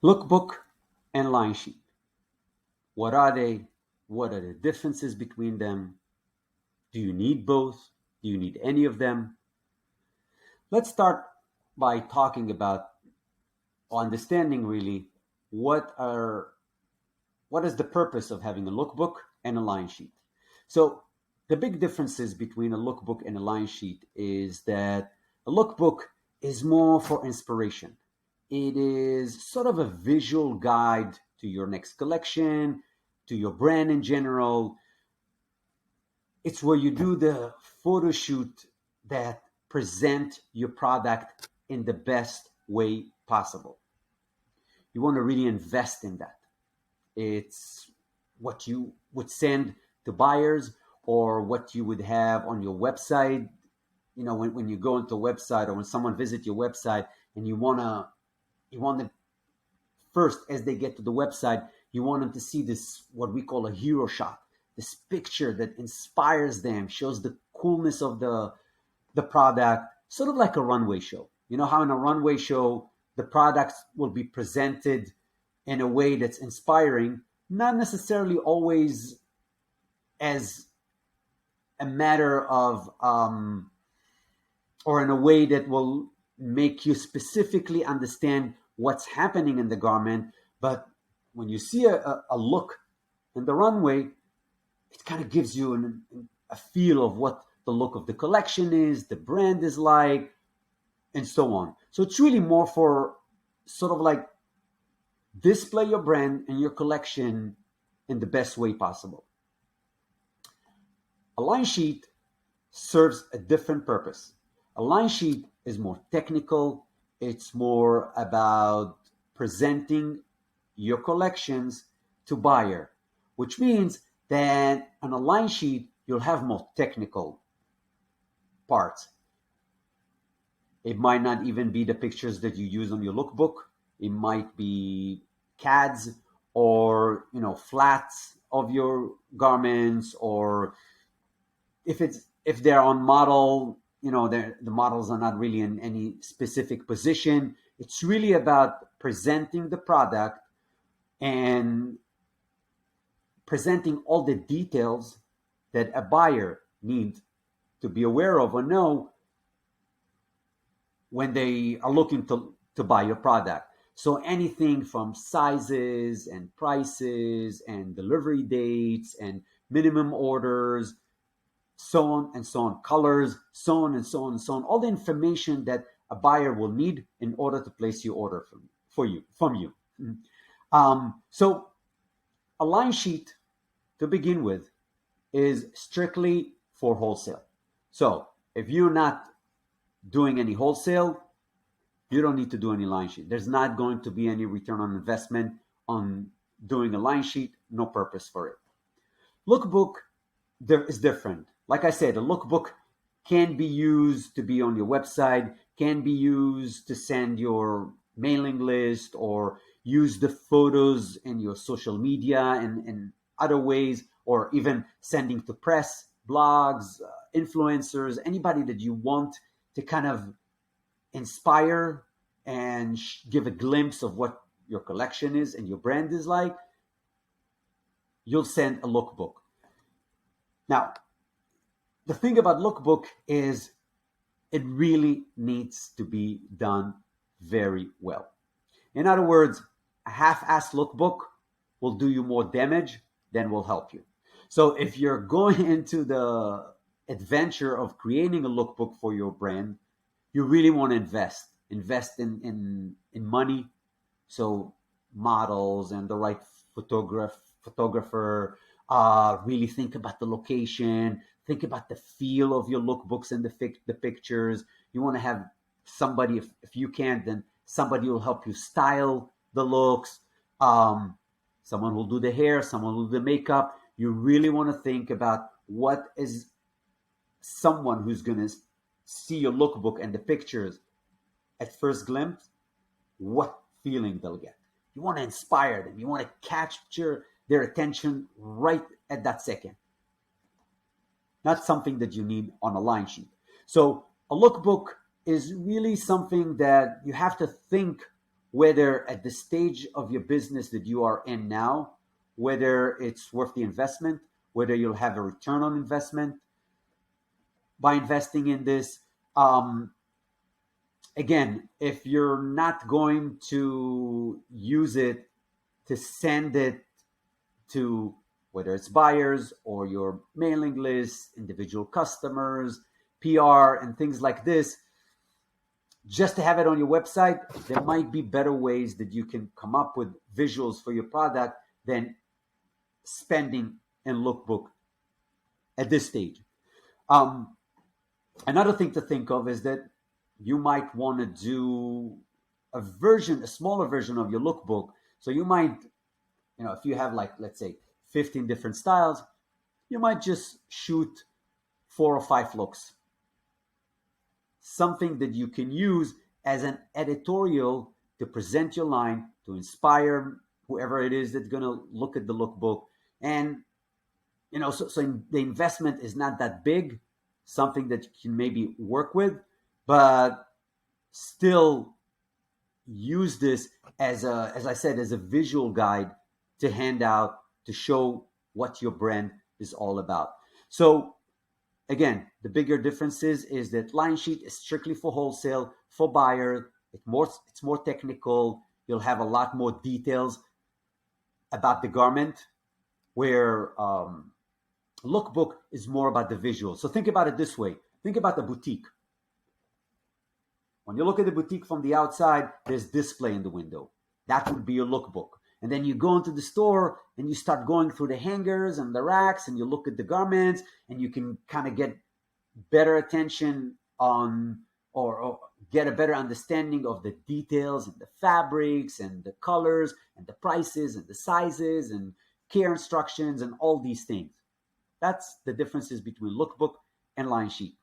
Lookbook and line sheet. What are they? What are the differences between them? Do you need both? Do you need any of them? Let's start by talking about or understanding really what are what is the purpose of having a lookbook and a line sheet. So the big differences between a lookbook and a line sheet is that a lookbook is more for inspiration. It is sort of a visual guide to your next collection, to your brand in general. It's where you do the photo shoot that present your product in the best way possible. You want to really invest in that. It's what you would send to buyers or what you would have on your website. You know, when you go into a website or when someone visits your website and you want to first, as they get to the website, you want them to see this, what we call a hero shot, this picture that inspires them, shows the coolness of the product, sort of like a runway show. You know how in a runway show, the products will be presented in a way that's inspiring, not necessarily always as a matter of, or in a way that will make you specifically understand what's happening in the garment. But when you see a look in the runway, it kind of gives you a feel of what the look of the collection is, the brand is like, and so on. So it's really more for sort of like display your brand and your collection in the best way possible. A line sheet serves a different purpose. A line sheet is more technical, it's more about presenting your collections to buyer, which means that on a line sheet you'll have more technical parts. It might not even be the pictures that you use on your lookbook. It might be CADs or flats of your garments, or if they're on model, the models are not really in any specific position. It's really about presenting the product and presenting all the details that a buyer needs to be aware of or know when they are looking to buy your product. So anything from sizes and prices and delivery dates and minimum orders, so on and so on, colors, so on and so on and so on, all the information that a buyer will need in order to place your order from you. So a line sheet to begin with is strictly for wholesale. So if you're not doing any wholesale, you don't need to do any line sheet. There's not going to be any return on investment on doing a line sheet, no purpose for it. Lookbook there is different. Like I said, a lookbook can be used to be on your website, can be used to send your mailing list, or use the photos in your social media and other ways, or even sending to press, blogs, influencers, anybody that you want to kind of inspire and give a glimpse of what your collection is and your brand is like. You'll send a lookbook. Now, the thing about lookbook is it really needs to be done very well. In other words, a half-assed lookbook will do you more damage than will help you. So if you're going into the adventure of creating a lookbook for your brand, you really want to invest in money. So models and the right photographer, really think about the location, think about the feel of your lookbooks and the pictures. You want to have somebody, if you can't, then somebody will help you style the looks. Someone will do the hair, someone will do the makeup. You really want to think about what is someone who's going to see your lookbook and the pictures at first glimpse, what feeling they'll get. You want to inspire them. You want to capture their attention right at that second. Not something that you need on a line sheet. So a lookbook is really something that you have to think whether at the stage of your business that you are in now, whether it's worth the investment, whether you'll have a return on investment by investing in this. Um, Again, if you're not going to use it to send it to whether it's buyers or your mailing list, individual customers, PR, and things like this, just to have it on your website, there might be better ways that you can come up with visuals for your product than spending in lookbook at this stage. Um, Another thing to think of is that you might want to do a smaller version of your lookbook. So you might, if you have like, let's say, 15 different styles, you might just shoot 4 or 5 looks, something that you can use as an editorial to present your line, to inspire whoever it is that's going to look at the lookbook. And, so the investment is not that big, something that you can maybe work with, but still use this as I said, as a visual guide to hand out, to show what your brand is all about. So again, the bigger difference is that Line Sheet is strictly for wholesale, for buyer. It's more technical. You'll have a lot more details about the garment, where lookbook is more about the visual. So think about it this way. Think about the boutique. When you look at the boutique from the outside, there's display in the window. That would be your lookbook. And then you go into the store and you start going through the hangers and the racks and you look at the garments and you can kind of get better attention on or get a better understanding of the details and the fabrics and the colors and the prices and the sizes and care instructions and all these things. That's the differences between lookbook and Line Sheet.